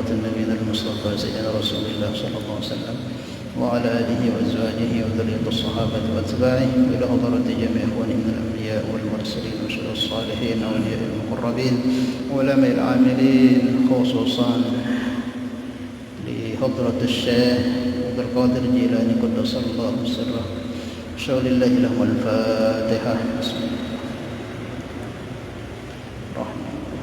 وحضرة النبي المصطفى سيدنا رسول الله صلى الله عليه وسلم وعلى آله وأزواجه وذرية الصحابة وأتباعه إلى حضرة جميع إخوانه من الأنبياء والمرسلين وشهداء الصالحين وأولياء المقربين وعلماء العاملين خصوصا لحضرة الشيخ عبد القادر الجيلاني قدس الله سره شاء لله لهم الفاتحة. بسم الله الرحمن الرحيم.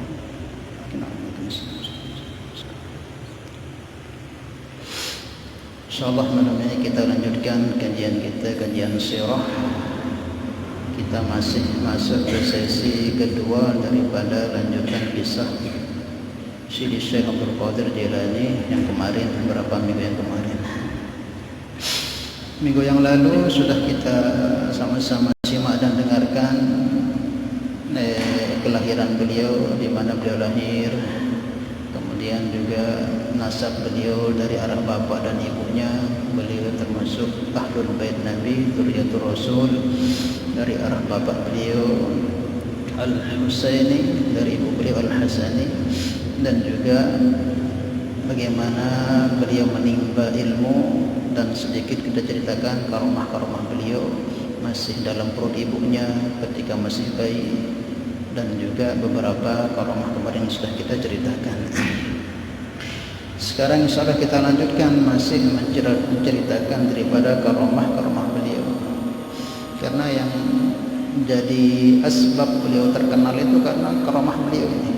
InsyaAllah malam ini kita lanjutkan kajian kita, kajian sirah. Kita masih masuk ke sesi kedua daripada lanjutan kisah Syekh Abdul Qadir Jilani yang kemarin, beberapa minggu yang kemarin. Minggu yang lalu sudah kita sama-sama simak dan dengarkan kelahiran beliau, di mana beliau lahir, kemudian juga nasab beliau dari arah bapak dan ibunya. Beliau termasuk ahlul bait Nabi, dzurriyyatur Rasul. Dari arah bapak beliau Al-Husaini, dari ibu beliau Al-Hasani, dan juga bagaimana beliau menimba ilmu, dan sedikit kita ceritakan karomah-karomah beliau masih dalam perut ibunya ketika masih bayi, dan juga beberapa karomah kemarin sudah kita ceritakan. Sekarang insyaallah kita lanjutkan, masih menceritakan daripada karomah-karomah beliau, karena yang jadi asbab beliau terkenal itu karena karomah beliau ini.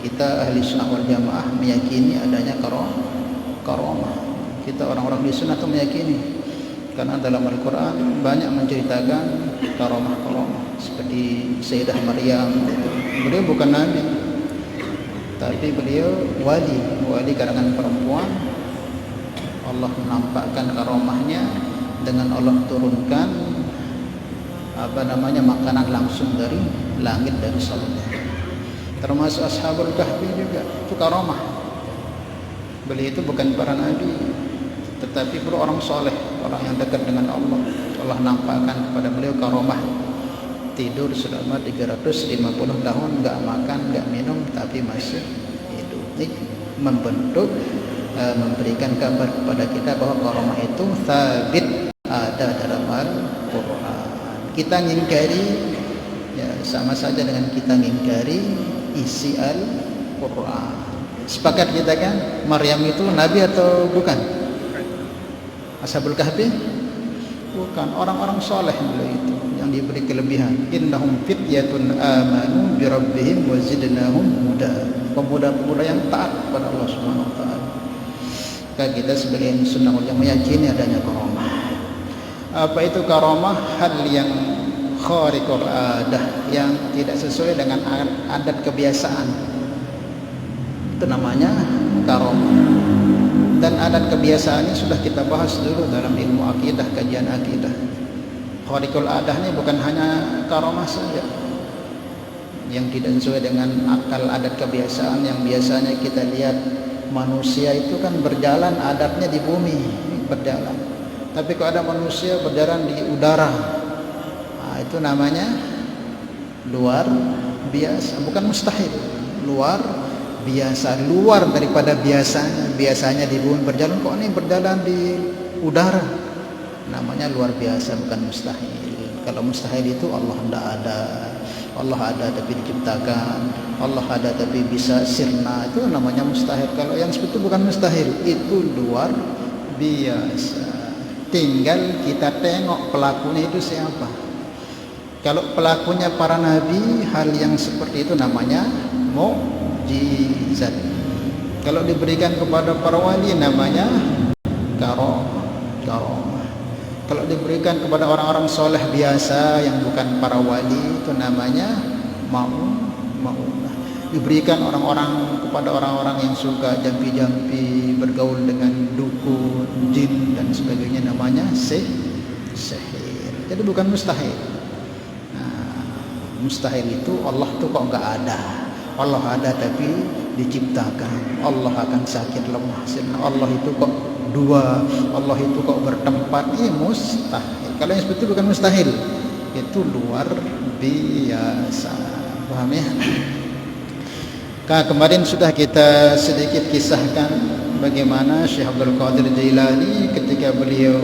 Kita ahli sunnah wal jamaah meyakini adanya karomah. Kita orang-orang di sunnah itu meyakini, karena dalam Al-Quran banyak menceritakan karomah-karomah. Seperti Sayyidah Maryam, beliau bukan nabi, tapi beliau wali karangan perempuan. Allah menampakkan karomahnya dengan Allah turunkan makanan langsung dari langit, dari surga. Termasuk Ashabul Kahfi juga itu karomah. Beliau itu bukan para nabi, tetapi beliau orang soleh, orang yang dekat dengan Allah. Allah nampakkan kepada beliau karomah, tidur selama 350 tahun, enggak makan, enggak minum, tapi masih hidup. Ini membentuk, memberikan kabar kepada kita bahwa karomah itu sabit, ada dalam Al-Quran. Kita ngingkari, ya sama saja dengan kita ngingkari isi Al-Quran. Sepakat kita kan, Maryam itu nabi atau bukan? Ashabul Kahfi bukan, orang-orang soleh beliau itu yang diberi kelebihan. Innahum fityatun amanu bi rabbihim wa zidnahum huda. Pemuda-pemuda yang taat kepada Allah Subhanahu wa taala. Kita sebagai sunnah wal jamaah meyakini adanya karomah. Apa itu karomah? Hal yang khariqul adah, yang tidak sesuai dengan adat kebiasaan, itu namanya karomah. Dan adat kebiasaannya sudah kita bahas dulu dalam ilmu akidah, kajian akidah. Khariqul adah ini bukan hanya karomah saja yang tidak sesuai dengan akal, adat kebiasaan yang biasanya kita lihat manusia itu kan berjalan adatnya di bumi, berjalan. Tapi kalau ada manusia berjalan di udara, nah, itu namanya luar biasa, bukan mustahil, luar biasa, luar daripada biasanya. Biasanya di bumi berjalan, kok ini berjalan di udara, namanya luar biasa, bukan mustahil. Kalau mustahil itu Allah tidak ada, Allah ada tapi diciptakan, Allah ada tapi bisa sirna, itu namanya mustahil. Kalau yang seperti itu bukan mustahil, itu luar biasa. Tinggal kita tengok pelakunya itu siapa. Kalau pelakunya para nabi, hal yang seperti itu namanya mukjizat. Kalau diberikan kepada para wali namanya karomah. Kalau diberikan kepada orang-orang soleh biasa yang bukan para wali, itu namanya ma'unah. Diberikan kepada orang-orang yang suka jampi-jampi, bergaul dengan dukun, jin dan sebagainya, namanya sihir. Jadi bukan mustahil. Nah, mustahil itu Allah tuh kok enggak ada. Allah ada tapi diciptakan. Allah akan sakit lemah. Allah itu kok dua, Allah itu kok bertempat. Ini mustahil. Kalau yang seperti itu bukan mustahil, itu luar biasa. Paham ya? Kemarin sudah kita sedikit kisahkan bagaimana Syekh Abdul Qadir Jailani ketika beliau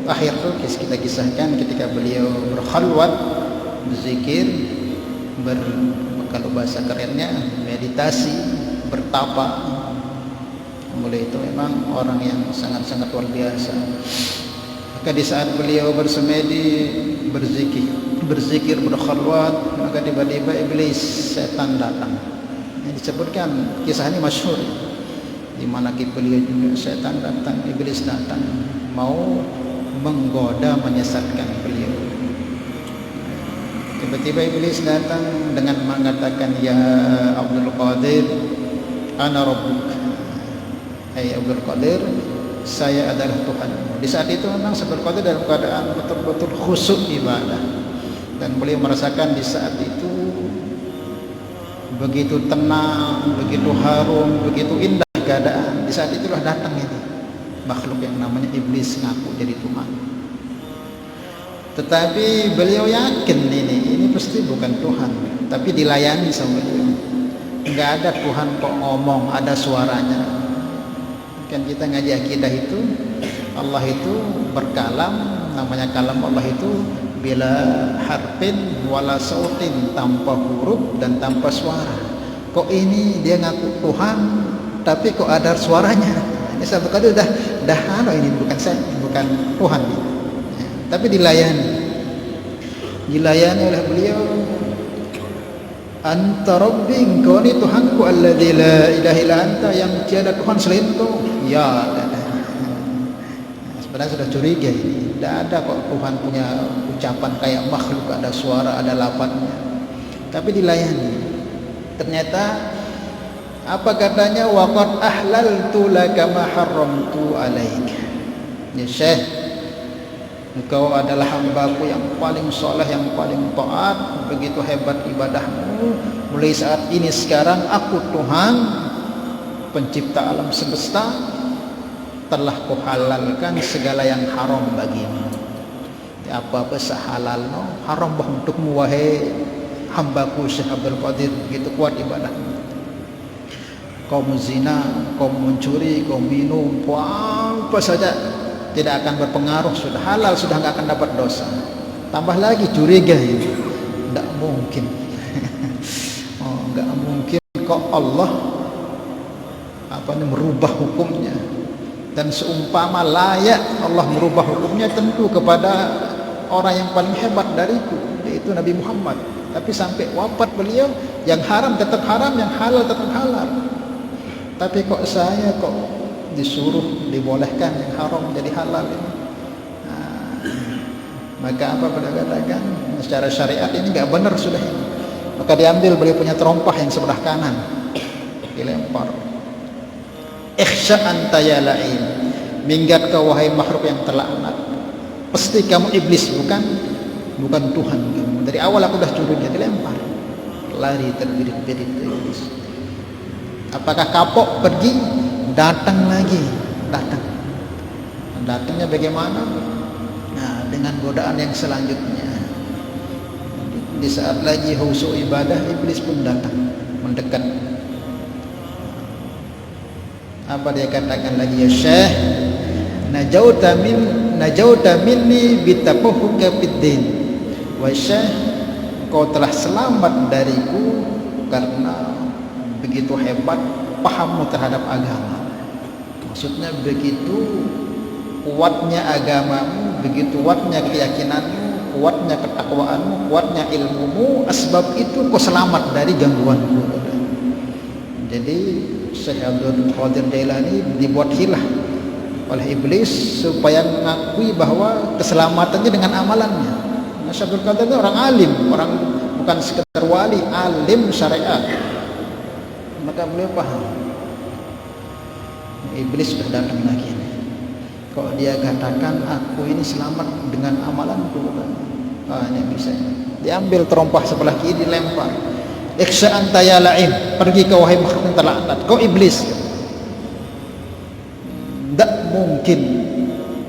akhir tuh kita kisahkan ketika beliau berkhalwat, berzikir, kalau bahasa kerennya meditasi, bertapa. Mulai itu memang orang yang sangat-sangat luar biasa. Maka di saat beliau bersemedi, berzikir, berkhalwat, maka tiba-tiba iblis, setan datang. Disebutkan kisah ini masyhur, di mana beliau juga setan datang, iblis datang mau menggoda, menyesatkan beliau. Tiba-tiba iblis datang dengan mengatakan, ya Abdul Qadir, ana rabbuk. Hai Abdul Qadir, saya adalah Tuhanmu. Di saat itu memang Abdul Qadir dalam keadaan betul-betul khusyuk ibadah, dan beliau merasakan di saat itu begitu tenang, begitu harum, begitu indah keadaan. Di saat itulah datang ini makhluk yang namanya iblis ngaku jadi Tuhan. Tetapi beliau yakin ini pasti bukan Tuhan, tapi dilayani sama beliau. Enggak ada Tuhan kok ngomong, ada suaranya. Kan kita ngaji akidah itu, Allah itu berkalam, namanya kalam Allah itu bila harfin wala sautin, tanpa huruf dan tanpa suara. Kok ini dia ngaku Tuhan tapi kok ada suaranya? Ini satu kali udah ini bukan saya, bukan Tuhan ya. Tapi dilayani oleh beliau. Anta rabbi, engkau ini Tuhanku, alladzi la ilaha illa anta, yang tiada Tuhan selain Engkau. Ya, sebenarnya sudah curiga ini. Tidak ada kok Tuhan punya ucapan kayak makhluk, ada suara, ada lafadznya. Tapi dilayani. Ternyata apa katanya? Waqad ahlaltu laka ma haramtu alaik. Ya Syekh, engkau adalah hambaku yang paling soleh, yang paling taat, begitu hebat ibadahmu. Mulai saat ini sekarang aku Tuhan pencipta alam semesta, telah kuhalalkan segala yang haram bagimu. Apa-apa sehalalno haram bah untukmu wahai hambaku Syekh Abdul Qadir. Begitu kuat ibadahmu. Kau zina, kau mencuri, kau minum, apa saja tidak akan berpengaruh, sudah halal, sudah nggak akan dapat dosa. Tambah lagi curiga ini, tidak mungkin. Nggak mungkin kok Allah merubah hukumnya. Dan seumpama layak Allah merubah hukumnya tentu kepada orang yang paling hebat dariku, yaitu Nabi Muhammad. Tapi sampai wafat beliau, yang haram tetap haram, yang halal tetap halal. Tapi kok saya kok disuruh dibolehkan yang haram jadi halal ini? Maka apa pada katakan secara syariat ini nggak benar sudah ini. Maka diambil beliau punya terompah yang sebelah kanan, dilempar. Ikhsha anta ya la'in, minggat kau wahai makhluk yang terlaknat. Pasti kamu iblis, bukan Tuhan kamu. Dari awal aku dah curiga, dilempar. Lari terbirit-birit iblis. Apakah kapok pergi? Datang lagi, datangnya bagaimana? Nah, dengan godaan yang selanjutnya. Di saat lagi khusyuk ibadah, iblis pun datang mendekat. Apa dia katakan lagi? Ya Syekh, najauta minni bitafahuka fiddin. Wa Syekh, kau telah selamat dariku karena begitu hebat pahammu terhadap agama. Maksudnya begitu kuatnya agamamu, begitu kuatnya keyakinanmu, kuatnya ketakwaanmu, kuatnya ilmumu. Asbab itu kau selamat dari gangguanku. Jadi Syekh Abdul Qadir Jailani dibuat hilah oleh iblis supaya mengakui bahwa keselamatannya dengan amalannya. Nah, Syekh Abdul Qadir itu orang alim, orang bukan sekedar wali, alim syariat. Maka beliau paham. Iblis sudah datang lagi. Kok dia katakan aku ini selamat dengan amalanku? Ini bisa. Diambil terompah sebelah kiri, dilempar. Ikhsha anta ya la'in, pergi ke wahai makhluk yang terlaknat. Kau iblis. Tidak mungkin,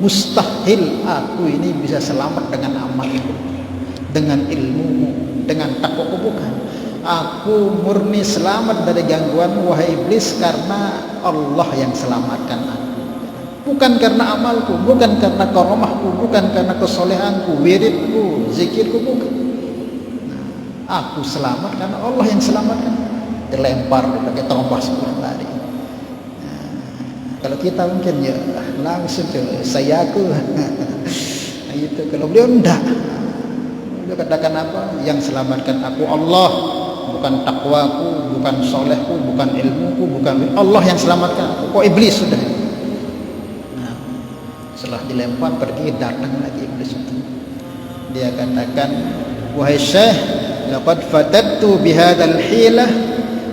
mustahil aku ini bisa selamat dengan amalku, dengan ilmumu, dengan takwaku. Bukan. aku murni selamat dari gangguan wahai iblis karena Allah yang selamatkan aku. Bukan karena amalku, bukan karena karomahku, bukan karena kesolehanku, wiridku, zikirku, bukan. Aku selamat karena Allah yang selamatkan. Dilempar pakai tombak sebelah tadi. Kalau kita mungkin ya langsung ke sayaku. Itu kalau beliau enggak. Beliau katakan apa? Yang selamatkan aku Allah, bukan takwaku, bukan solehku, bukan ilmuku, bukan Allah yang selamatkan aku. Kok iblis sudah? Nah, setelah dilempar pergi, datang lagi iblis itu. Dia katakan, wahai Syekh, laqad fatattu bihadzal hilah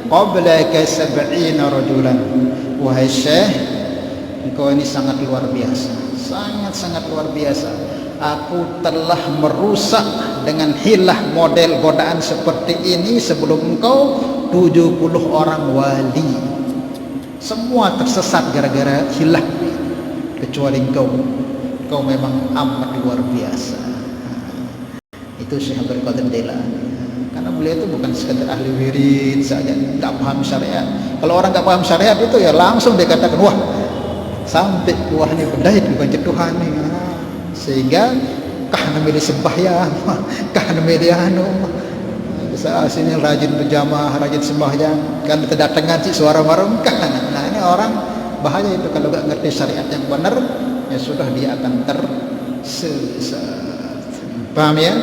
qablaka 70 rajulan. Wahai Syekh, engkau ini sangat luar biasa, sangat luar biasa. Aku telah merusak dengan hilah model godaan seperti ini sebelum engkau 70 orang wali. Semua tersesat gara-gara hilah, kecuali engkau. Engkau memang amat luar biasa. Itu Syekh Abdul Qadir Jailani. Karena beliau itu bukan sekedar ahli wirid saja, tidak paham syariat. Kalau orang tidak paham syariat itu ya langsung dia katakan, wah sampai wah ini berdaya bukan Tuhan nih. Sehingga kahana milih sembahyang, kahana milih anu. Sini rajin berjamaah, rajin sembahyang, kan terdatangan si suara marung kahana. Nah ini orang bahaya itu kalau nggak ngerti syariat yang benar, ya sudah dia akan tersesat. Paham ya?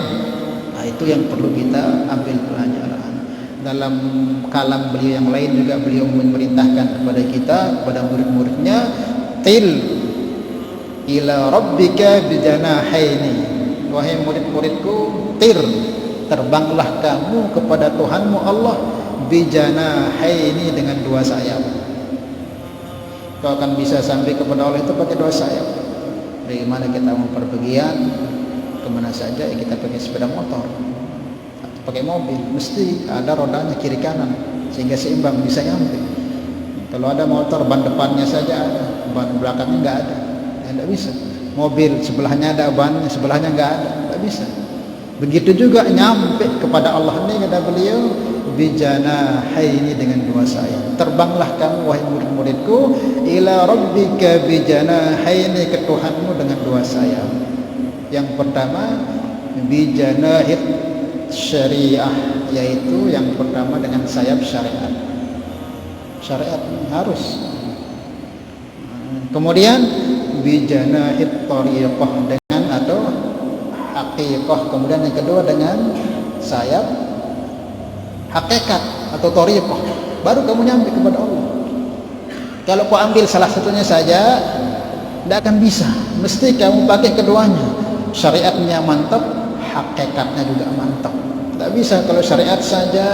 Nah, itu yang perlu kita ambil pelajaran. Dalam kalam beliau yang lain juga beliau memerintahkan kepada kita, kepada murid-muridnya, til ila rabbika bijanahaini. Wahai murid-muridku, terbanglah kamu kepada Tuhanmu Allah bijanahaini dengan dua sayap. Kau akan bisa sampai kepada Allah itu pakai dua sayap. Dari mana kita mau perpergian, kemana saja ya kita pakai sepeda motor atau pakai mobil, mesti ada rodanya kiri kanan sehingga seimbang bisa nyampe. Kalau ada motor ban depannya saja ada, ban belakangnya nggak ada, ya nggak bisa. Mobil sebelahnya ada bannya, sebelahnya nggak ada, nggak bisa. Begitu juga nyampe kepada Allah ini kata beliau, bijanahaini dengan dua sayap. Terbanglah kamu wahai murid-muridku ila rabbika bijanahaini, ke Tuhanmu dengan dua sayap. Yang pertama bijanahid syariah, yaitu yang pertama dengan sayap syariat. Syariat harus. Kemudian bijanahid tariqah, dengan atau haqiqah. Kemudian yang kedua dengan sayap hakikat atau tariqah. Baru kamu nyampe kepada Allah. Kalau kau ambil salah satunya saja tidak akan bisa. Mesti kamu pakai keduanya. Syariatnya mantap, hakikatnya juga mantap. Tidak bisa kalau syariat saja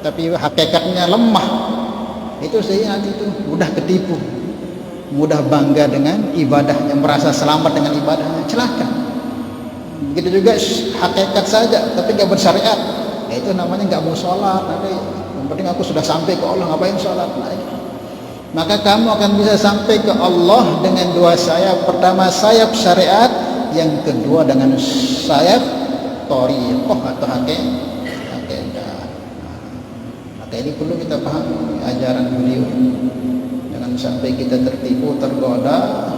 tapi hakikatnya lemah. Itu saya nanti itu mudah ketipu, mudah bangga dengan ibadahnya, merasa selamat dengan ibadahnya, celaka. Begitu juga hakikat saja tapi nggak bersyariat, ya itu namanya nggak mau sholat. Nanti yang penting aku sudah sampai ke Allah, ngapain sholat lagi? Maka kamu akan bisa sampai ke Allah dengan dua sayap. Pertama sayap syariat, yang kedua dengan sayap thariqah atau hakikat. Maka ini perlu kita pahami ajaran beliau. Jangan sampai kita tertipu, tergoda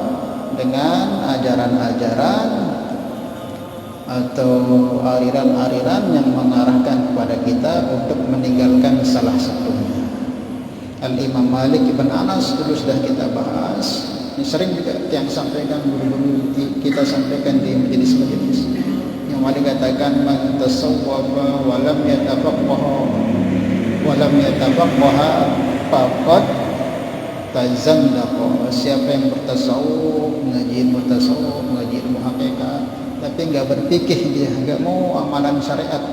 dengan ajaran-ajaran atau aliran-aliran yang mengarahkan kepada kita untuk meninggalkan salah satunya. Al-Imam Malik Ibn Anas dulu sudah kita bahas. Ini sering juga yang sampaikan guru-guru kita sampaikan di majelis-majelis. Yang Malik katakan, man tasawwaba wa lam yatafaqqaha faqad tazandaqa. Siapa yang bertasawuf, mengaji ilmu hakikat, tapi enggak berfikih, dia enggak mau amalan syariat,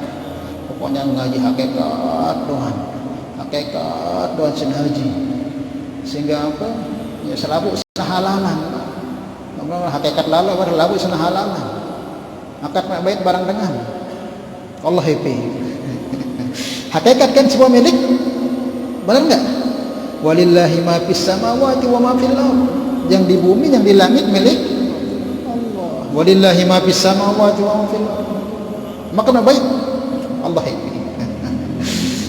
pokoknya mengaji hakikat doang, hakikat doang senhaji, sehingga apa? Ya selalu sahalalan. Ngomong hakikat lalu baru lalu sahalalan. Akad baik barang dengan Allah happy. Hakikat kan sebuah milik, benar enggak? Walillahi ma fis samawati wa ma fil ardh. Yang di bumi, yang di langit milik Allah. Walillahi ma fis samawati wa ma fil ardh. Maka baik Allah happy.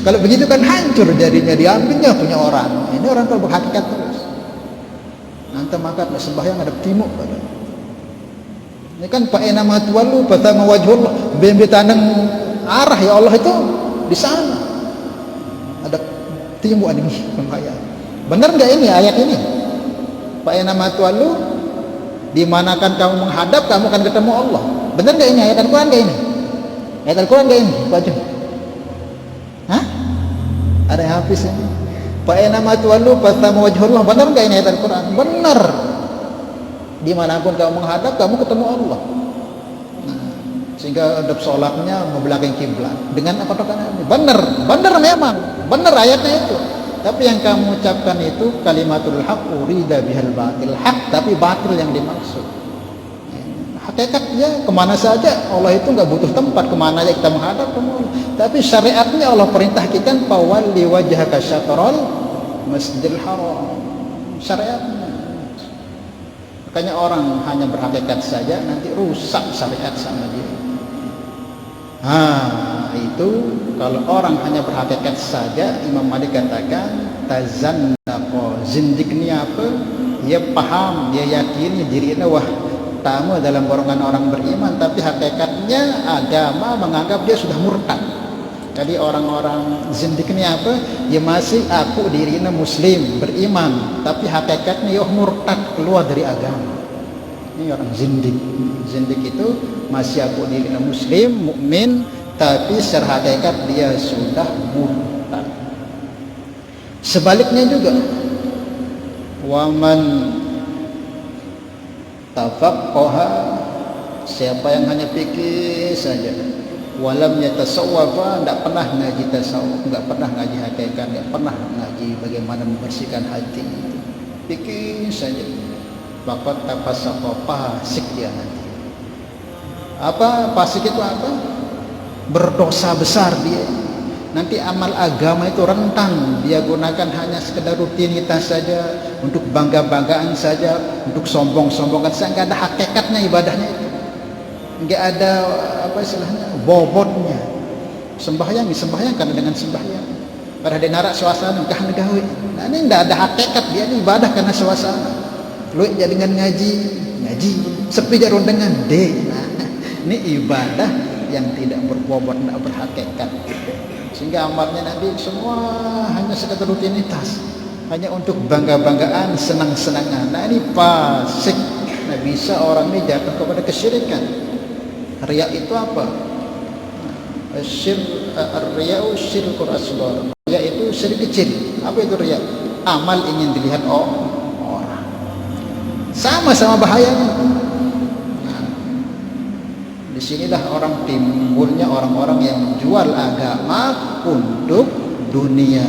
Kalau begitu kan hancur jadinya, diambilnya punya orang. Ini orang kalau berhakikat terus. Nanti maka sembahyang ada timuk pada. Ini kan Pak Enama tuwalu fatama wajhullah, bembetanan arah ya Allah itu di sana. Ada timuk ini sembahyang. Benar enggak ini ayat ini? Pak Enama tuwalu, di manakan kamu menghadap kamu akan ketemu Allah. Benar enggak ini ayat Al-Qur'an enggak ini? Ayat Al-Qur'an enggak ini? Baca. Hah? Ada yang habis ini. Fa inama tuwallu fathamma wajhullah. Benar enggak ini ayat Al-Qur'an? Benar. Dimanapun kamu menghadap, kamu ketemu Allah. Nah, sehingga adab sholatnya membelakangi kiblat. Dengan apa katakan? Benar, benar memang. Benar ayatnya itu. Tapi yang kamu ucapkan itu kalimatul haq urida bihal batil. Hak tapi batil yang dimaksud. Hakikatnya kemana saja Allah itu nggak butuh tempat, kemana aja kita menghadap Allah. Tapi syariatnya Allah perintahkan fawalli wajhaka syatral masjidil haram. Syariatnya. Makanya orang hanya berhakikat saja nanti rusak syariat sama dia. Itu kalau orang hanya berhakikat saja, Imam Malik katakan tazannaqa, zindik ni apa? Dia paham, dia yakin dirinya wah tamu dalam golongan orang beriman, tapi hakikatnya agama menganggap dia sudah murtad. Jadi orang-orang zindik ini apa? Dia masih aku dirinya muslim, beriman, tapi hakikatnya murtad, keluar dari agama. Ini orang zindik. Zindik itu masih aku dirinya muslim, mukmin, tapi secara hakikat dia sudah murtad. Sebaliknya juga, waman tafaqqaha, siapa yang hanya fikih saja, walam yatasawwafa, tidak pernah ngaji tasawuf, tidak pernah ngaji hakikat, tidak pernah ngaji bagaimana membersihkan hati, fikih saja, faqad tafassaqa, fasik dia nanti. Apa fasik itu apa? Berdosa besar dia. Nanti amal agama itu rentang, dia gunakan hanya sekedar rutinitas saja, untuk bangga-banggaan saja, untuk sombong-sombongan saja, nggak ada hakikatnya ibadahnya itu, nggak ada apa istilahnya bobotnya. Sembahyang karena dengan sembahyang, pada di narak suasana kah negawi. Nah ini nggak ada hakikat, dia ini ibadah karena suasana. Lu dengan ngaji, sepi jarun dengan nah, ini ibadah yang tidak berbobot, tidak berhakikat. Sehingga amalnya nanti semua hanya sekedar rutinitas, hanya untuk bangga-banggaan, senang-senangan. Nah ini fasik. Nah bisa orang ini jatuh kepada kesyirikan. Riya itu apa? Riya syirkul asghar. Riya itu syirik kecil. Apa itu riya? Amal ingin dilihat orang. Sama-sama bahayanya. Disinilah orang timbulnya orang-orang yang jual agama untuk dunia.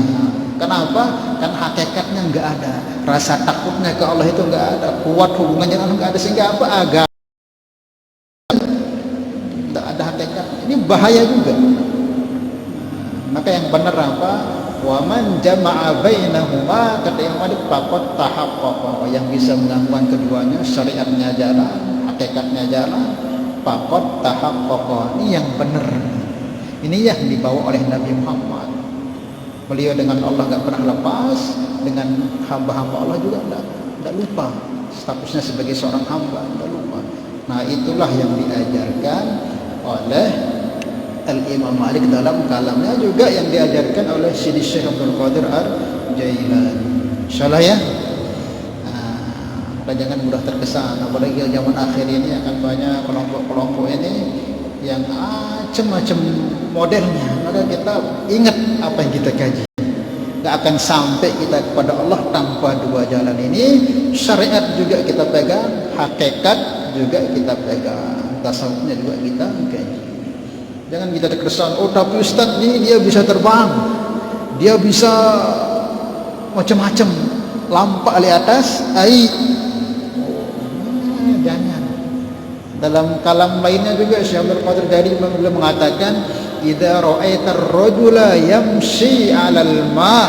Kenapa? Kan hakikatnya nggak ada, rasa takutnya ke Allah itu nggak ada, kuat hubungannya dengan nggak ada, sehingga apa? Agama nggak ada hakikat. Ini bahaya juga. Maka yang benar apa? Waman jama'a bainahuma, kata yang Malik, faqad tahaqqaqa, yang bisa menggabungkan keduanya, syariatnya jalan, hakikatnya jalan, faqad tahaqqaqa. Ini yang benar. Ini yang dibawa oleh Nabi Muhammad. Beliau dengan Allah enggak pernah lepas, dengan hamba-hamba Allah juga enggak lupa. Statusnya sebagai seorang hamba enggak lupa. Nah, itulah yang diajarkan oleh Al-Imam Malik dalam kalamnya, juga yang diajarkan oleh Sidi Syekh Abdul Qadir Ar-Jailani. Insyaallah ya. Jangan mudah terkesan, apalagi zaman akhir ini akan banyak kelompok-kelompok ini yang macam-macam modelnya. Maka kita ingat apa yang kita kaji. Gak akan sampai kita kepada Allah tanpa dua jalan ini. Syariat juga kita pegang, hakikat juga kita pegang, tasawufnya juga kita kaji. Jangan kita terkesan, oh tapi Ustaz ini dia bisa terbang, dia bisa macam-macam, lampak di atas air. Jangan. Dalam kalam lainnya juga Syekh Abdul Qadir Jailani beliau mengatakan, idza ra'aita ar-rajula yamshi 'alal ma',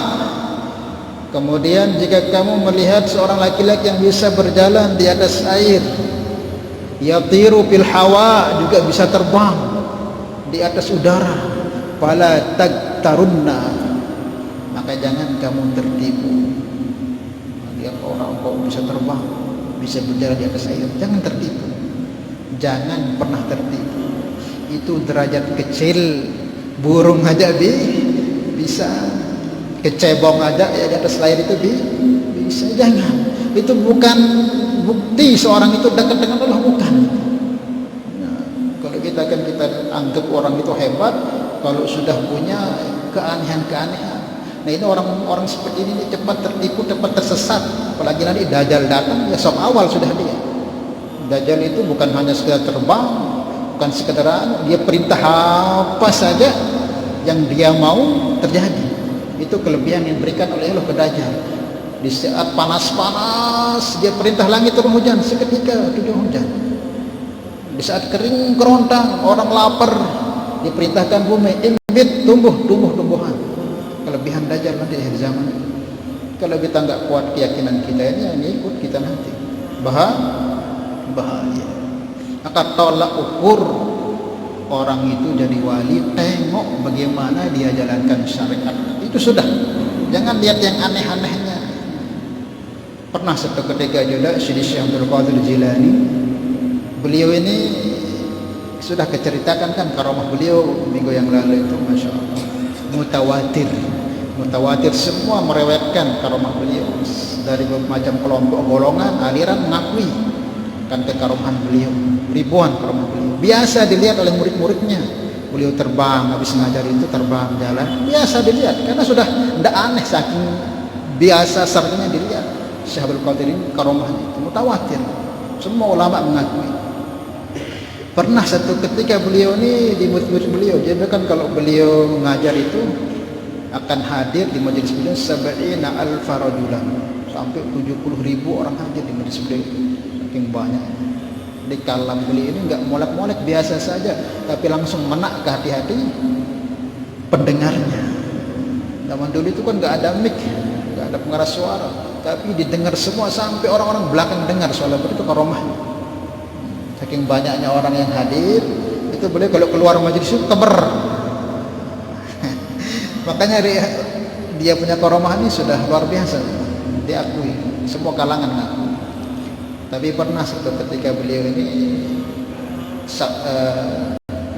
kemudian jika kamu melihat seorang laki-laki yang bisa berjalan di atas air, yatiru fil hawa, juga bisa terbang di atas udara, fala taghtarunna, maka jangan kamu tertipu. Lihat orang kok bisa terbang, bisa berjalan di atas air, jangan tertipu. Jangan pernah tertipu. Itu derajat kecil, burung aja bisa, kecebong aja ya di atas layar itu bisa. Jangan. Itu bukan bukti seorang itu dekat dengan Allah, bukan. Nah, kalau kita anggap orang itu hebat kalau sudah punya keanehan-keanehan. Nah, ini orang seperti ini cepat tertipu, cepat tersesat. Apalagi nanti Dajjal datang, ya sok awal sudah dia. Dajjal itu bukan hanya sekedar terbang, bukan sekedar dia perintah apa saja yang dia mau terjadi. Itu kelebihan yang diberikan oleh Allah ke Dajjal. Di saat panas-panas dia perintah langit turun hujan, seketika turun hujan. Di saat kering kerontang, orang lapar, diperintahkan bumi imbit tumbuh-tumbuhan. Kelebihan Dajjal nanti di akhir zaman. Kalau kita nggak kuat keyakinan kita ini, yang ikut kita nanti bahaya. Maka tolak ukur orang itu jadi wali, tengok bagaimana dia jalankan syariat. Itu sudah. Jangan lihat yang aneh-anehnya. Pernah satu ketika juga Syekh Abdul Qadir Jilani, beliau ini sudah keceritakan kan karamah beliau minggu yang lalu itu, masya Allah, mutawatir semua merewetkan karamah beliau dari macam kelompok golongan aliran mengakui kan kekaromahan beliau, ribuan karamah beliau biasa dilihat oleh murid-muridnya. Beliau terbang, habis ngajar itu terbang jalan biasa dilihat karena sudah tidak aneh, saking biasa sertanya dilihat. Syekh Abdul Qadir ini karamahnya itu mutawatir, semua ulama mengakui. Pernah satu ketika beliau ini di murid-murid beliau, jadi kan kalau beliau mengajar itu akan hadir di majelis beliau 70.000 rajulan, sampai 70.000 orang hadir di majelis beliau, saking banyak. Di kalam beliau ini enggak molek-molek, biasa saja, tapi langsung menak ke hati-hati pendengarnya. Zaman dulu itu kan enggak ada mic, enggak ada pengeras suara, tapi didengar semua sampai orang-orang belakang dengar soal itu karamah. Saking banyaknya orang yang hadir, itu beliau kalau keluar majelis itu keber. Makanya dia punya karamah ini sudah luar biasa, diakui semua kalangan ngaku. Tapi pernah suatu ketika beliau ini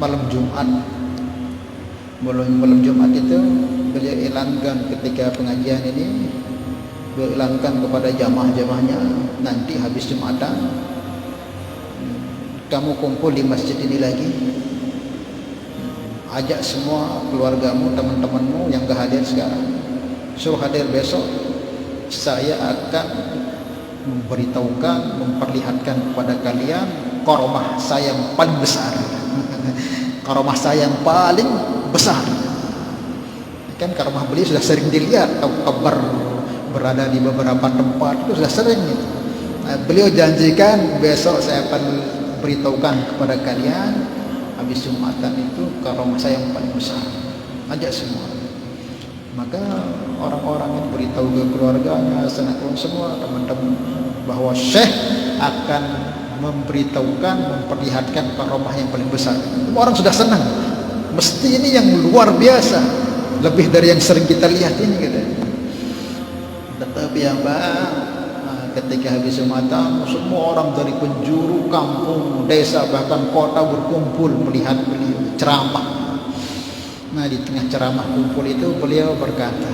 malam Jumat itu beliau ilangkan ketika pengajian ini, beliau ilangkan kepada jamaah-jamaahnya, nanti habis Jumatan kamu kumpul di masjid ini lagi, ajak semua keluargamu, teman-temanmu yang gak hadir sekarang, suruh hadir besok. Saya akan memberitahukan, memperlihatkan kepada kalian karamah saya yang paling besar. Karamah saya yang paling besar. Kan karamah beliau sudah sering dilihat, kabar berada di beberapa tempat itu sudah sering gitu. Nah, beliau janjikan besok saya akan beritahukan kepada kalian habis Jumatan itu karamah saya yang paling besar, ajak semua. Maka orang-orang yang beritahu ke keluarganya, sanak semua teman-teman bahwa Syekh akan memberitahukan, memperlihatkan karamah yang paling besar. Semua orang sudah senang, mesti ini yang luar biasa, lebih dari yang sering kita lihat ini gitu. Tetapi apa, ketika habis Jumatan, semua orang dari penjuru kampung, desa, bahkan kota berkumpul melihat beliau ceramah. Nah, di tengah ceramah kumpul itu beliau berkata,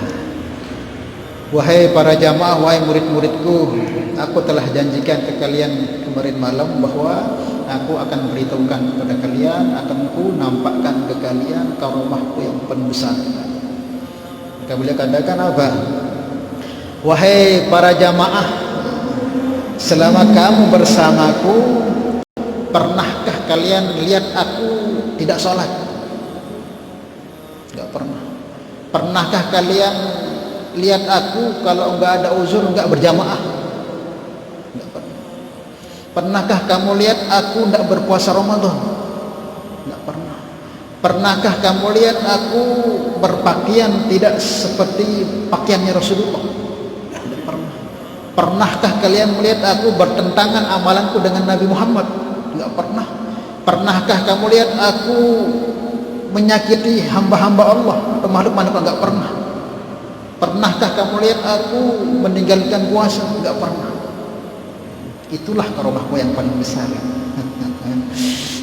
wahai para jamaah, wahai murid-muridku, aku telah janjikan ke kalian kemarin malam bahwa aku akan beritahukan kepada kalian, akan ku nampakkan ke kalian karamahku yang paling besar. Maka beliau katakan apa? Wahai para jamaah, selama kamu bersamaku, pernahkah kalian lihat aku tidak sholat? Tidak pernah. Pernahkah kalian lihat aku kalau enggak ada uzur, enggak berjamaah? Tidak pernah. Pernahkah kamu lihat aku enggak berpuasa Ramadan? Tidak pernah. Pernahkah kamu lihat aku berpakaian tidak seperti pakaiannya Rasulullah? Tidak pernah. Pernahkah kalian melihat aku bertentangan amalanku dengan Nabi Muhammad? Tidak pernah. Pernahkah kamu lihat aku menyakiti hamba-hamba Allah atau makhluk-makhluk? Enggak pernah. Pernahkah kamu lihat aku meninggalkan puasa? Enggak pernah. Itulah karomahku yang paling besar.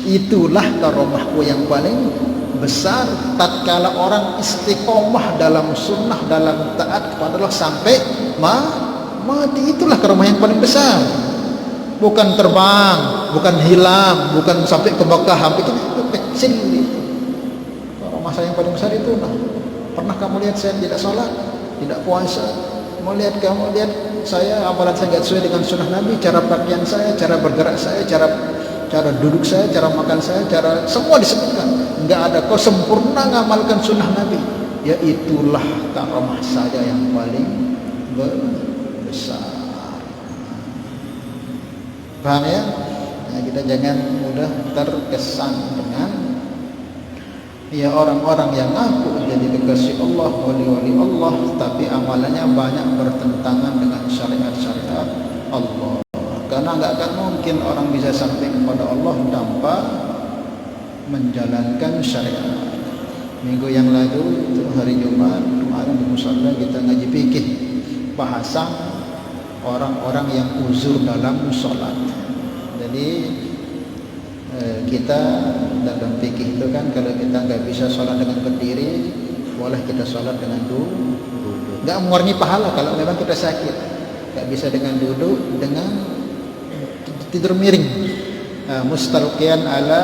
Itulah karomahku yang paling besar. Tatkala orang istiqomah dalam sunnah, dalam taat kepada Allah sampai mati, itulah karomah yang paling besar. Bukan terbang, bukan hilang, bukan sampai ke Mekah, itu kecil itu. Karomah saya yang paling besar itu. Nah, pernah kamu lihat saya tidak sholat, tidak puasa? Mau lihat kamu lihat saya amalan saya nggak sesuai dengan sunnah Nabi, cara pakaian saya, cara bergerak saya, cara duduk saya, cara makan saya, cara semua disebutkan. Nggak ada kau sempurna ngamalkan sunnah Nabi. Ya itulah karomah saya yang paling besar. Paham ya? Nah, kita jangan mudah terkesan dengan ya orang-orang yang ngaku jadi kekasih Allah, wali-wali Allah, tapi amalannya banyak bertentangan dengan syariat-syariat Allah. Karena nggak akan mungkin orang bisa sampai kepada Allah tanpa menjalankan syariat. Minggu yang lalu itu hari Jumat kemarin di musala kita ngaji fikih, bahasan orang-orang yang uzur dalam sholat. Jadi kita dalam fikih itu kan kalau kita nggak bisa sholat dengan berdiri, boleh kita sholat dengan duduk. Nggak mengurangi pahala kalau memang kita sakit. Nggak bisa dengan duduk, dengan tidur miring. Mustalqiyan ala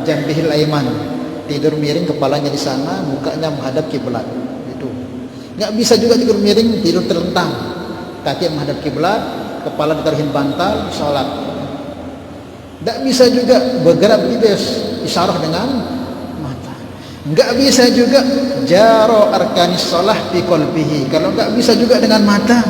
jambihil aiman, tidur miring, kepalanya di sana, mukanya menghadap kiblat. Itu. Nggak bisa juga tidur miring, tidur terlentang, kaki menghadap kiblat, kepala ditaruhin bantal, sholat. Nggak bisa juga bergerak begitu, isyarah dengan mata. Nggak bisa juga jaro arkanis sholah fi qalbihi. Kalau nggak bisa juga dengan mata,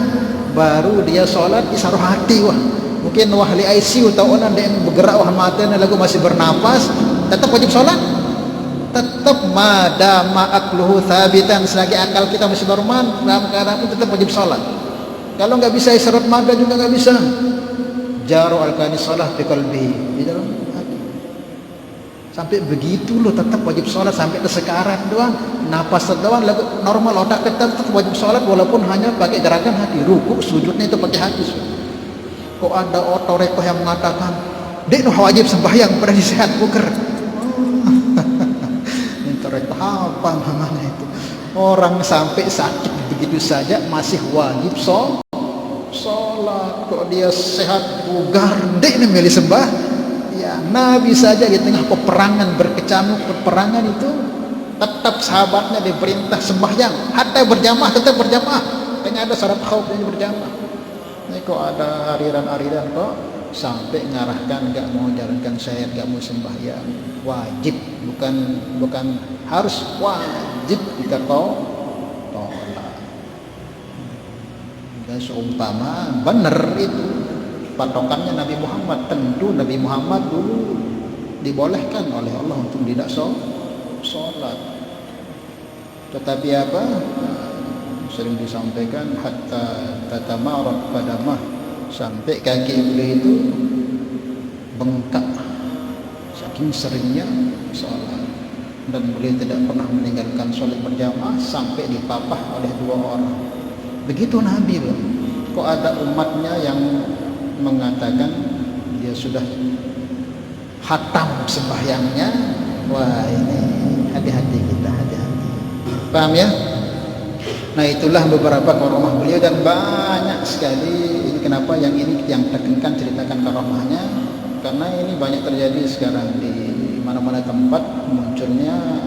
baru dia sholat isyarah hati. Wah, mungkin wahli ICU tahu orang dia bergerak, wah matanya lagu masih bernapas, tetap wajib sholat. Tetap madama akluhu thabitan, selagi akal kita masih normal dalam keadaan itu tetap wajib sholat. Kalau nggak bisa isyarat mata juga nggak bisa. Jaro alkani sholah fi qalbi, di dalam hati. Sampai begitu loh, tetap wajib sholat sampai ke sekarat doang, napas doang, normal otak kita tetap wajib sholat walaupun hanya pakai gerakan hati. Rukuk sujudnya itu pakai hati. Kok ada otoreko yang mengatakan dek wajib sembahyang pada sehat buker. Otoreko apa namanya itu? Orang sampai sakit begitu saja masih wajib sholat. Kok dia sehat bugar, dek ini milih sembah. Ya, Nabi saja di tengah peperangan, berkecamuk peperangan itu tetap sahabatnya diperintah sembahyang, hatta berjamaah, tetap berjamaah. Kayaknya ada syarat khauf yang berjamaah. Ini kok ada ariran-ariran kok sampai ngarahkan nggak mau jalankan syariat, nggak mau sembahyang. Wajib, bukan harus, wajib kita tolak. Dan seumpama benar itu patokannya Nabi Muhammad, tentu Nabi Muhammad dulu dibolehkan oleh Allah untuk tidak sholat. Tetapi apa? Sering disampaikan hatta tatamarat qadamah, sampai kaki beliau itu bengkak saking seringnya sholat. Dan beliau tidak pernah meninggalkan sholat berjamaah sampai dipapah oleh 2 orang. Begitu Nabi loh. Kok ada umatnya yang mengatakan dia sudah hatam sembahyangnya? Wah, ini hati-hati kita, hati-hati. Paham ya? Nah, itulah beberapa karomah beliau dan banyak sekali. Ini kenapa yang ini yang tekankan ceritakan karomahnya, karena ini banyak terjadi sekarang di mana-mana tempat munculnya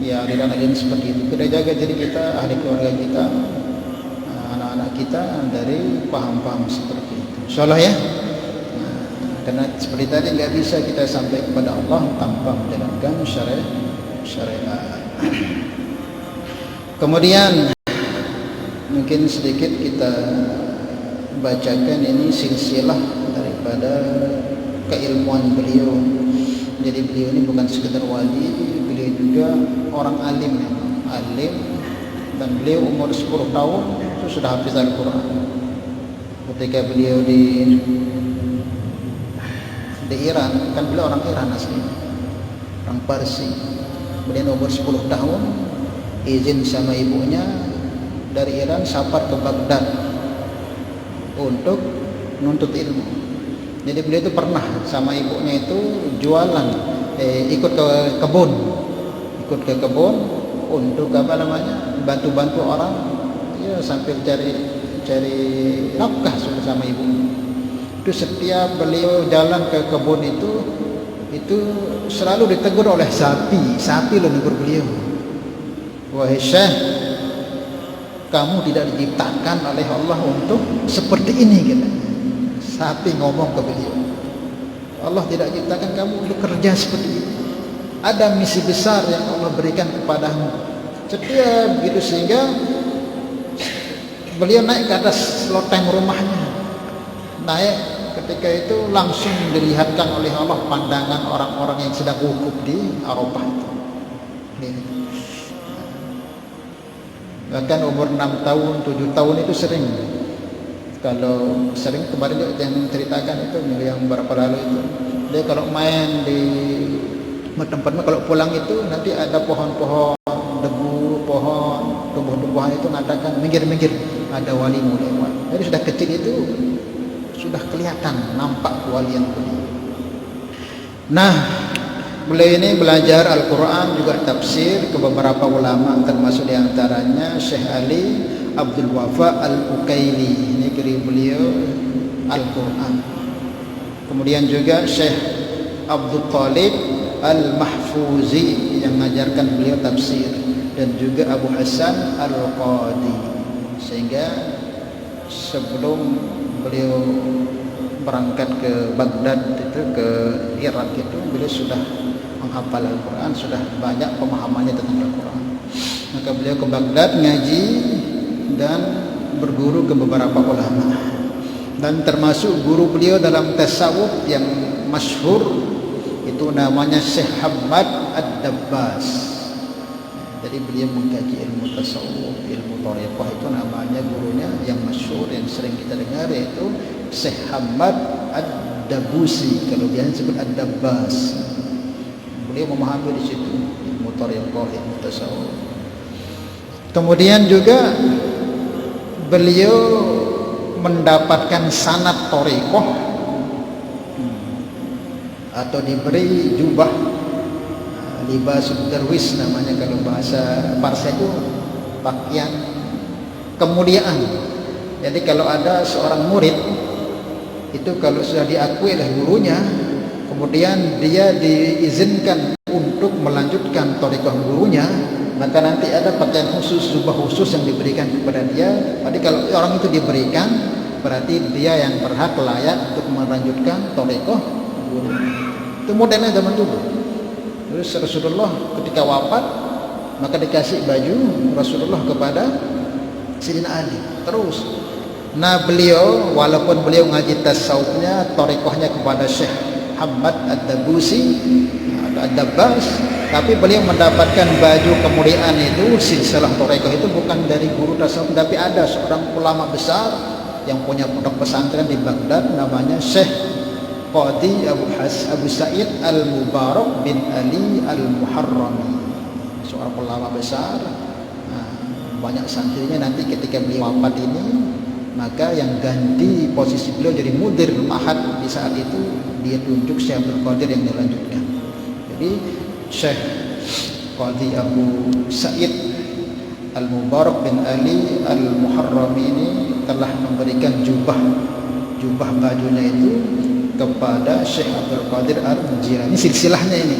ya aliran-aliran seperti itu. Kita jaga diri kita, ahli keluarga kita, anak-anak kita dari paham-paham seperti itu. Insyaallah ya. Nah, karena seperti tadi nggak bisa kita sampai kepada Allah tanpa menjalankan syariat. Kemudian mungkin sedikit kita bacakan ini silsilah daripada keilmuan beliau. Jadi beliau ini bukan sekedar wali, beliau juga orang alim, dan beliau umur 10 tahun itu sudah hafiz Al-Quran. Ketika beliau di Iran, kan beliau orang Iran asli, orang Parsi. Kemudian umur 10 tahun izin sama ibunya dari Iran safar ke Baghdad untuk menuntut ilmu. Jadi beliau itu pernah sama ibunya itu jualan, ikut ke kebun untuk apa namanya, bantu-bantu orang, ya sambil cari nafkah sama ibunya. Itu setiap beliau jalan ke kebun itu selalu ditegur oleh sapi loh negur beliau. Wahai Syekh, kamu tidak diciptakan oleh Allah untuk seperti ini gitu. Sapi ngomong ke beliau, Allah tidak ciptakan kamu untuk kerja seperti ini. Ada misi besar yang Allah berikan kepadamu. Setiap gitu, sehingga beliau naik ke atas loteng rumahnya. Naik, ketika itu langsung dilihatkan oleh Allah pandangan orang-orang yang sedang wukuf di Arafah itu. Bahkan umur 6 tahun, 7 tahun itu sering kemarin yang ceritakan itu yang beberapa lalu itu, dia kalau main di tempat-tempat, kalau pulang itu nanti ada pohon-pohon debu, pohon tumbuh-tumbuhan itu mengatakan minggir-minggir, ada wali mau lewat. Jadi sudah kecil itu sudah kelihatan nampak kewalian beliau. Nah, beliau ini belajar Al-Quran juga tafsir ke beberapa ulama, termasuk diantaranya Syekh Ali Abdul Wafa Al-Ukaili, ini guru beliau Al-Quran. Kemudian juga Syekh Abdul Talib Al-Mahfuzi yang mengajarkan beliau tafsir, dan juga Abu Hasan Al-Qadi. Sehingga sebelum beliau berangkat ke Baghdad itu, ke Irak itu, beliau sudah menghafal Al-Quran, sudah banyak pemahamannya tentang Al-Quran. Maka beliau ke Baghdad ngaji dan berguru ke beberapa ulama, dan termasuk guru beliau dalam tasawuf yang masyhur itu namanya Syekh Hamad Ad-Dabbas. Jadi beliau mengkaji ilmu tasawuf, ilmu thariqah, itu namanya gurunya yang masyhur yang sering kita dengar, yaitu Syekh Hamad Ad-Dabusi, kalau biasanya disebut Ad-Dabbas. Beliau memahami di situ ilmu thariqah, ilmu tasawuf. Kemudian juga beliau mendapatkan sanad thariqah atau diberi jubah libasul darwis namanya, kalau bahasa Parsi itu pakaian kemuliaan. Jadi kalau ada seorang murid itu, kalau sudah diakui oleh gurunya, kemudian dia diizinkan untuk melanjutkan thariqah gurunya, maka nanti ada pakaian khusus, jubah khusus yang diberikan kepada dia. Jadi kalau orang itu diberikan, berarti dia yang berhak, layak untuk melanjutkan thariqah guru. Itu modelnya zaman dulu. Terus Rasulullah ketika wafat, maka dikasih baju Rasulullah kepada Sayyidina Ali. Terus, nah beliau walaupun beliau ngaji tasawufnya, thariqahnya kepada Syekh Hamad Ad-Dabusi atau Ad-Dabbas, tapi beliau mendapatkan baju kemuliaan itu, silsilah thariqah itu bukan dari guru tasawuf, tapi ada seorang ulama besar yang punya pondok pesantren di Baghdad, namanya Syekh Qadi Abu Sa'id Al-Mubarak bin Ali Al-Muharrami, seorang ulama besar. Nah, banyak santrinya. Nanti ketika beliau wafat ini, maka yang ganti posisi beliau jadi mudir ma'had di saat itu, dia tunjuk Syekh Abdul Qadir yang dilanjutkan. Jadi Syekh Qadi Abu Sa'id Al-Mubarak bin Ali Al-Muharrami ini telah memberikan jubah bajunya itu kepada Syekh Abdul Qadir Al-Jilani, silsilahnya ini.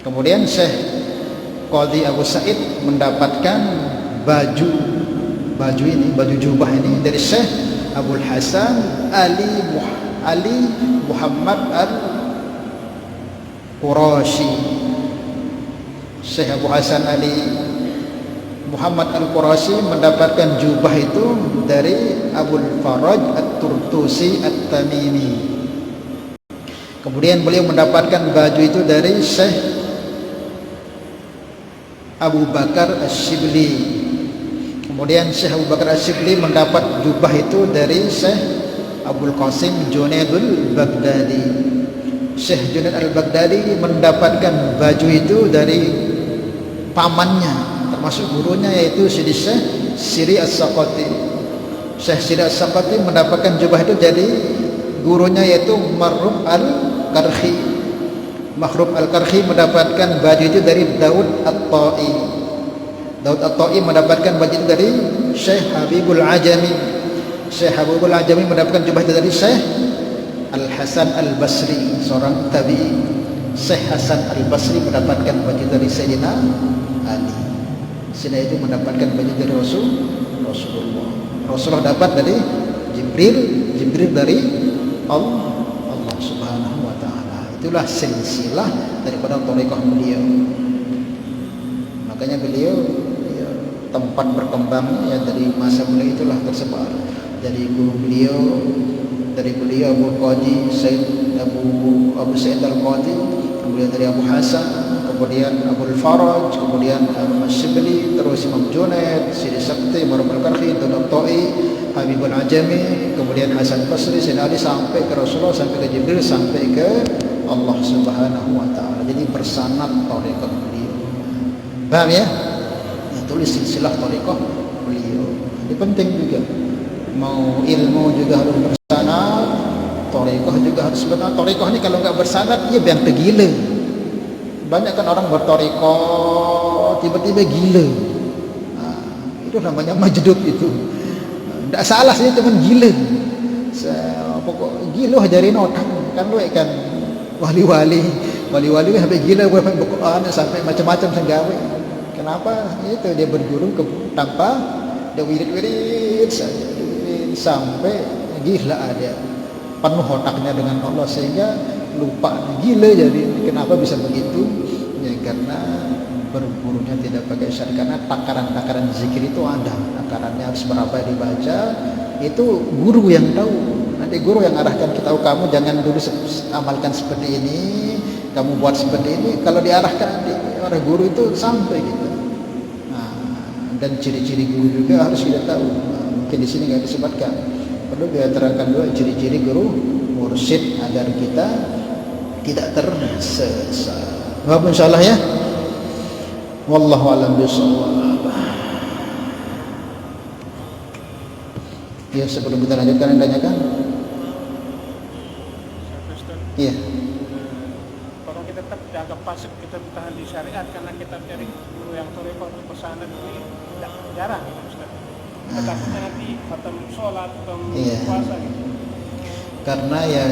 Kemudian Syekh Qadi Abu Sa'id mendapatkan baju jubah ini dari Syekh Abul Hasan Ali Muhammad Al-Qurashi. Syekh Abu Hasan Ali Muhammad Al-Qurashi mendapatkan jubah itu dari Abul Faraj At-Turtusi At-Tamimi. Kemudian beliau mendapatkan baju itu dari Syekh Abu Bakar Asy-Syibli. Kemudian Syekh Abu Bakar Asy-Syibli mendapat jubah itu dari Syekh Abul Qasim Junaidul Baghdadi. Syekh Junaid al-Baghdadi mendapatkan baju itu dari pamannya, termasuk gurunya, yaitu Sidi Syekh Siri As-Saqati. Syekh Siri As-Saqati mendapatkan jubah itu dari gurunya, yaitu Marhum al-Karhi. Marhum al-Karhi mendapatkan baju itu dari Daud At-Ta'i. Daud At-Ta'i mendapatkan baju itu dari Syekh Habibul Ajami. Syekh Habibul Ajami mendapatkan jubah itu dari Syekh Al-Hasan Al-Basri, seorang tabi'i. Syekh Hasan Al-Basri mendapatkan baju dari Sayyidina Ali. Sina itu mendapatkan baju dari Rasulullah. Rasulullah dapat dari Jibril dari Allah Subhanahu wa taala. Itulah silsilah daripada thariqah beliau. Makanya beliau tempat berkembangnya dari masa beliau itulah tersebar. Dari guru beliau, dari beliau Abu Qadi Said Abu Said Al-Qadi, kemudian dari Abu Hasan, kemudian Abu Al-Faraj, kemudian Al-Masyibli, terus Imam Junaid, Sidi Sakti, Marhum al-Karhi, Daud At-Ta'i, Habibul Ajami, kemudian Hasan Basri, Sayyidina Ali, sampai ke Rasulullah, sampai ke Jibril, sampai ke Allah Subhanahu wa taala. Jadi bersanad thariqah beliau. Paham ya? Tulis silsilah thariqah beliau. Ini penting juga. Mau ilmu juga harus bersanad, thariqah juga harus bersanad. Thariqah ini kalau enggak bersanad, dia biang tergila. Banyak kan orang berthariqah tiba-tiba gila. Itu namanya majdud itu. Enggak salah sih, teman gila. Pokok gila ajarin otak kan lu kan wali-wali sampai gila sampai Quran sampai macam-macam senggawe. Kenapa? Itu dia berguru tanpa dia wirid-wirid saja. Sampai gila ada penuh otaknya dengan Allah sehingga lupa gila. Jadi kenapa bisa begitu? Ya karena bergurunya tidak pakai syariat. Karena takaran-takaran zikir itu ada, takarannya harus berapa dibaca, itu guru yang tahu. Nanti guru yang arahkan kita, oh kamu jangan dulu amalkan seperti ini, kamu buat seperti ini. Kalau diarahkan oleh guru itu sampai gitu. Dan ciri-ciri guru juga harus kita tahu. Mungkin di sini nggak disebutkan. Perlu kita terangkan dua ciri-ciri guru mursyid agar kita tidak tersesat. Baik, insyaallah ya. Wallahu a'lam bishawab. Ya, sebelum kita lanjutkan, yang tanyakan. Iya. Kalau kita tetap dianggap fasik, kita bertahan di syariat karena kita cari guru yang thariqah untuk pesanan ini jarang gitu Ustaz. Takutnya nanti khatam sholat, khatam puasa gitu. Karena ya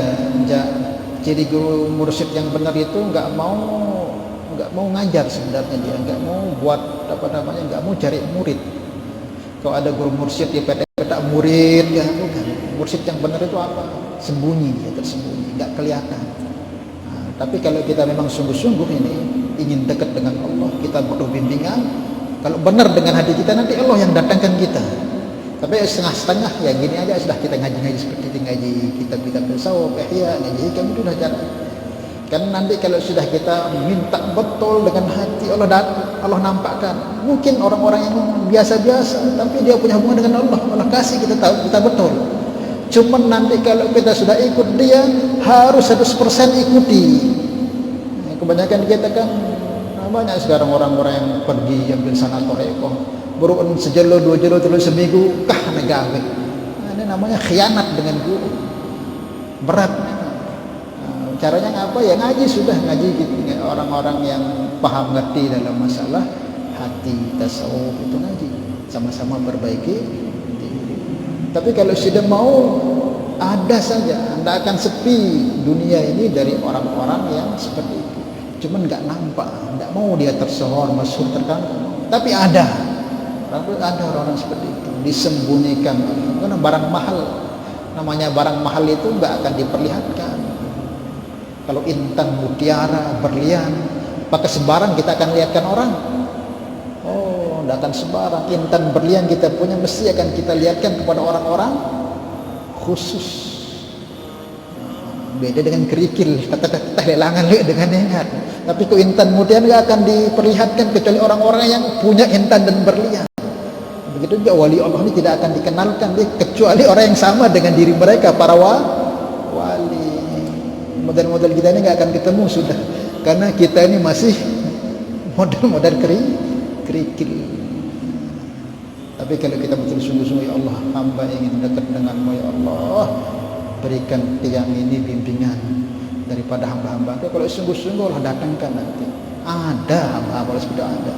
ciri guru mursyid yang benar itu nggak mau ngajar sebenarnya, dia nggak mau buat nggak mau cari murid. Kalau ada guru mursyid dia petak murid, ya bukan. Mursyid yang benar itu apa? Sembunyi, dia tersembunyi, nggak kelihatan. Tapi kalau kita memang sungguh-sungguh ini ingin dekat dengan Allah, kita butuh bimbingan. Kalau benar dengan hati kita, nanti Allah yang datangkan kita. Tapi setengah-setengah ya gini aja, sudah kita ngaji-ngaji seperti itu, ngaji kitab-kitab tasawuf, ihya, ngaji hikam, itu sudah jalan. Kan nanti kalau sudah kita minta betul dengan hati, Allah nampakkan. Mungkin orang-orang yang biasa-biasa, tapi dia punya hubungan dengan Allah. Allah kasih kita tahu, kita betul. Cuman nanti kalau kita sudah ikut dia, harus 100% ikuti. Kebanyakan kita kan banyak sekarang orang-orang yang pergi ambil sana thariqah, baru sejelo, 2 jelo, 3 seminggu kah negawe. Ini namanya khianat dengan guru. Berat. Caranya ngapa? Ya ngaji, sudah ngaji gitu. Orang-orang yang paham ngerti dalam masalah hati tasawuf itu ngaji, sama-sama perbaiki. Tapi kalau sudah mau, ada saja, Anda akan sepi dunia ini dari orang-orang yang seperti itu. Cuman nggak nampak, nggak mau dia tersohor, masyhur, terkenal. Tapi ada orang-orang seperti itu, disembunyikan. Karena barang mahal, namanya barang mahal itu nggak akan diperlihatkan. Kalau intan, mutiara, berlian, pakai sembarang kita akan lihatkan orang. Oh, nggak akan sembarang. Intan, berlian kita punya mesti akan kita lihatkan kepada orang-orang khusus. Beda dengan kerikil, kata-kata lelangan dengan ingat. Tapi kok intan mutiara nggak akan diperlihatkan kecuali orang-orang yang punya intan dan berlian. Begitu juga wali Allah ini tidak akan dikenalkan kecuali orang yang sama dengan diri mereka, para wali. Model-model kita ini nggak akan ketemu sudah, karena kita ini masih model-model kerikil. Tapi kalau kita betul sungguh-sungguh, ya Allah, hamba ingin dekat denganmu ya Allah, berikan tiang ini bimbingan daripada hamba-hamba. Kalau sungguh-sungguh Allah datangkan nanti. Ada hamba-hamba seperti ada.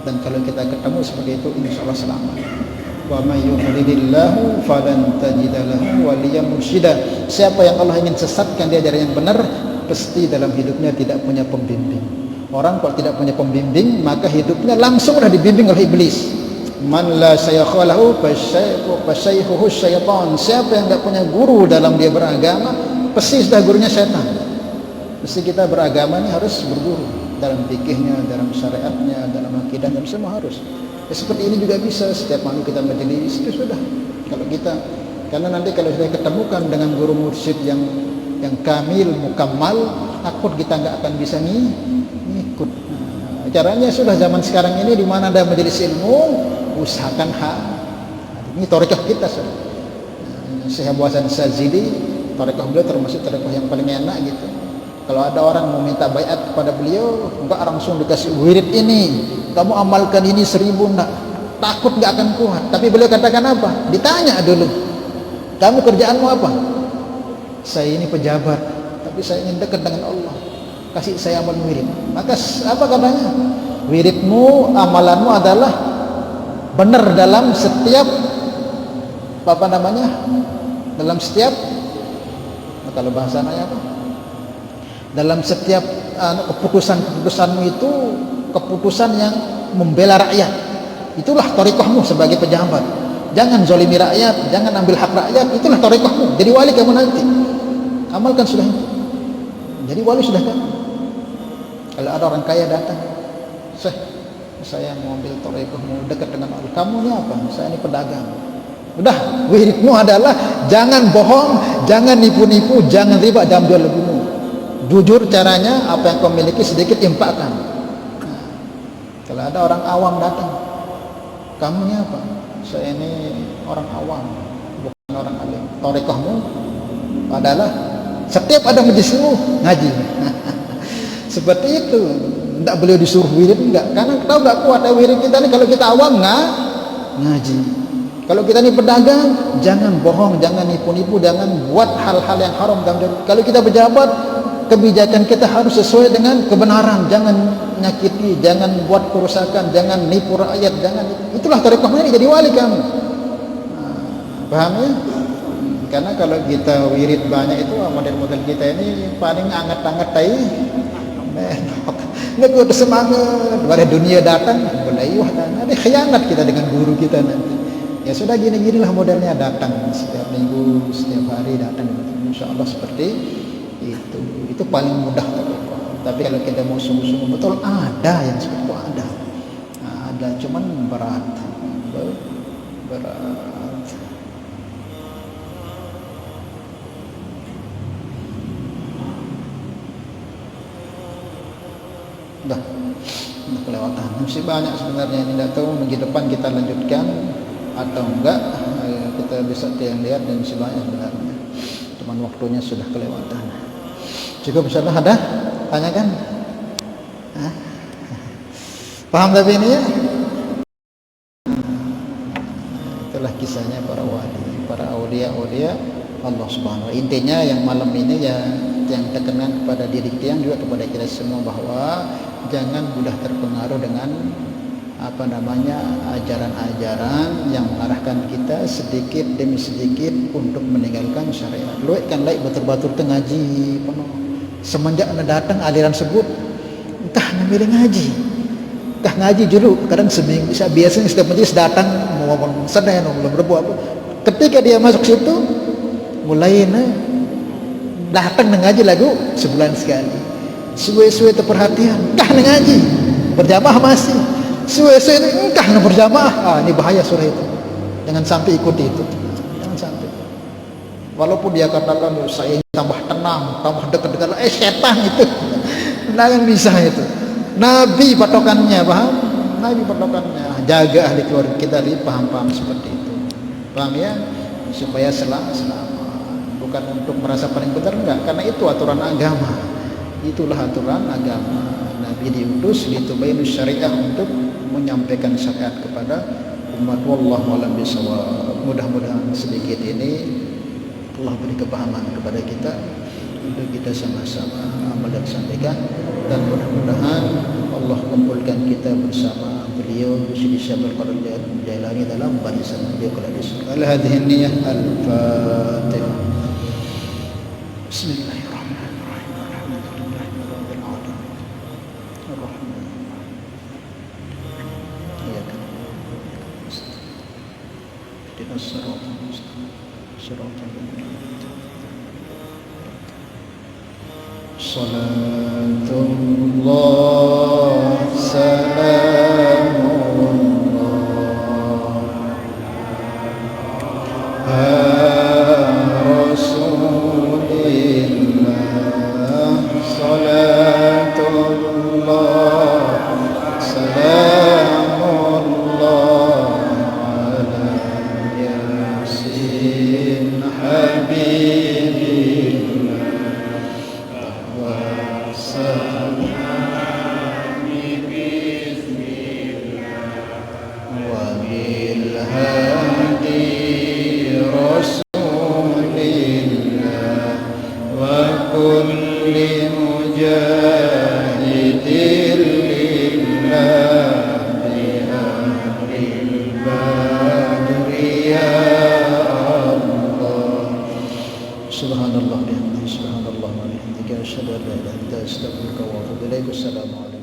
Dan kalau kita ketemu seperti itu, insya Allah selamat. Wa may yudlilillahu falan tajida lahu waliyan mursyida. Siapa yang Allah ingin sesatkan dia dari yang benar, pasti dalam hidupnya tidak punya pembimbing. Orang kalau tidak punya pembimbing, maka hidupnya langsung sudah dibimbing oleh iblis. Man la syayakha lahu fasyayhuhu syaitan. Siapa yang tidak punya guru dalam dia beragama, pasti sudah gurunya syaitan. Mesti kita beragama ini harus berguru dalam fikihnya, dalam syariatnya, dalam akidah, dan semua harus. Ya, seperti ini juga bisa setiap malam kita majelis itu sudah. Kalau kita, karena nanti kalau sudah ketemukan dengan guru mursyid yang kamil, mukammal, takut kita nggak akan bisa ngikut. Nah, caranya sudah zaman sekarang ini di mana ada majelis ilmu, usahakan ini thariqah kita sudah. Syekh Abu Hasan Sazili, thariqah beliau termasuk thariqah yang paling enak gitu. Kalau ada orang mau minta baiat kepada beliau, enggak langsung dikasih wirid ini, kamu amalkan ini 1000, enggak, takut enggak akan kuat. Tapi beliau katakan apa? Ditanya dulu, kamu kerjaanmu apa? Saya ini pejabat, tapi saya ingin dekat dengan Allah, kasih saya amal wirid. Maka apa katanya? Wiridmu, amalanmu adalah benar dalam setiap dalam setiap, kalau bahasanya apa? Dalam setiap keputusan-keputusanmu itu keputusan yang membela rakyat. Itulah thariqahmu sebagai pejabat. Jangan zalimi rakyat, jangan ambil hak rakyat. Itulah thariqahmu. Jadi wali kamu nanti. Amalkan sudah itu. Jadi wali sudah kan. Kalau ada orang kaya datang, saya mau ambil thariqahmu, dekat dengan Allah. Kamu ini apa? Saya ini pedagang. Udah, wiridmu adalah jangan bohong, jangan nipu-nipu, jangan riba, jangan jual lebumu. Jujur caranya, apa yang kau miliki sedikit infakkan. Nah, kalau ada orang awam datang, kamu ini apa? Saya ini orang awam, bukan orang alim. Thariqahmu adalah setiap ada majelismu ngaji. Seperti itu. Tidak beliau disuruh wirid, enggak, karena kita enggak kuat ya wirid kita ini. Kalau kita awam ngaji. Kalau kita ini pedagang, jangan bohong, jangan nipu-nipu, jangan buat hal-hal yang haram. Kalau kita pejabat, kebijakan kita harus sesuai dengan kebenaran, jangan nyakiti, jangan buat kerusakan, jangan nipu rakyat, jangan. Itulah thariqahnya ini jadi wali kamu. Nah, paham ya? Karena kalau kita wirid banyak itu, model-model kita ini paling anget-anget tai. Nggak kuat semangat, pada dunia datang, belayuh, ada khianat kita dengan guru kita nanti. Ya sudah, gini-ginilah modelnya, datang setiap minggu, setiap hari datang. Insya Allah seperti itu paling mudah. Tapi kalau kita mau sungguh-sungguh betul, ada yang seperti itu, ada, cuman berat. Udah kelewatan. Masih banyak sebenarnya ini, tidak tahu minggu depan kita lanjutkan atau enggak. Kita bisa lihat, dan masih banyak sebenarnya, cuman waktunya sudah kelewatan. Cukup insyaallah. Ada tanyakan? Paham tapi ini ya? Itulah kisahnya para wali, para aulia Allah Subhanahu wa ta'ala. Intinya yang malam ini ya, yang terkenang kepada diri kita, yang juga kepada kita semua, bahwa jangan mudah terpengaruh dengan ajaran-ajaran yang mengarahkan kita sedikit demi sedikit untuk meninggalkan syariat. Luikkan laik batur-batur ngaji penuh. Semenjak anda datang aliran sebut, entah memilih ngaji, entah ngaji dulu. Kadang seminggu, biasanya setiap majelis datang mau ngomong Senin, belum Rebu apa. Ketika dia masuk situ, mulai datang ngaji lagu sebulan sekali. Suwe-suwe terperhatian, entah ngaji berjamaah masih. Suwe-suwe entah berjamaah. Ini bahaya surah itu. Jangan sampai ikuti itu. Jangan sampai. Walaupun dia katakan saya tambah tenang, tambah dekat-dekat, setan itu. Jangan bisa itu. Nabi patokannya, paham? Nabi patokannya. Jaga ahli keluarga kita, paham-paham seperti itu. Paham ya? Supaya selamat. bukan untuk merasa paling benar, enggak, karena itu aturan agama. Itulah aturan agama. Nabi diutus litubayyinus syariah, untuk menyampaikan syariat kepada umat. Wallahu a'lam bishawab. Mudah-mudahan sedikit ini Allah beri kepahaman kepada kita untuk kita sama-sama amal dan sampaikan, dan mudah-mudahan Allah kumpulkan kita bersama beliau Syekh Syabul Qadir Jailani dalam barisan beliau kelak di surga. Al-hadhihi niyyah al-Fatihah. Bismillahirrahmanirrahim. Alhamdulillahirabbil alamin. Ar-Rahman. Iyyaka na'budu wa iyyaka nasta'in. Ihdinas siratal mustaqim. Siratal ladzina Salatullah salamullah Rasulillah. Salatullah salamullah ala Yasin Habibillah Subhanallah bihamdihi, subhanallah wa bihamdihi, asyhadu an la ilaha illa anta, astaghfiruka wa atubu ilaik. Assalamualaikum.